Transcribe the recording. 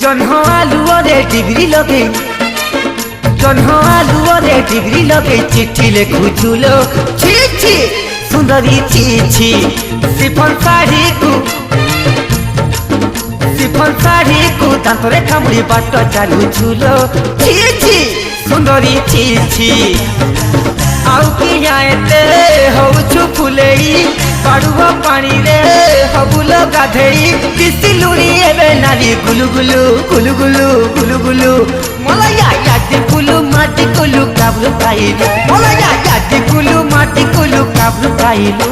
जन्ह आलुअरे degree लगे जन्ह आलुअरे degree लगे चिट्ठी लिखुचुलो छी छी सुंदरी छी छी सिफन साड़ी को दांतरे कामुड़ी बाट चलुचुलो छी छी सुंदरी छी छी आउ किया एते होउछु फुलेई पाड़ुव पानी रे हबुल गाधेई किसिलुरी एबे नारी गुलु गुलु गुलु गुलु गुलु गुलु मलया यादी गुलु माटी गुलु काबलु काइलु मलया यादी गुलु माटी गुलु काबलु काइलु।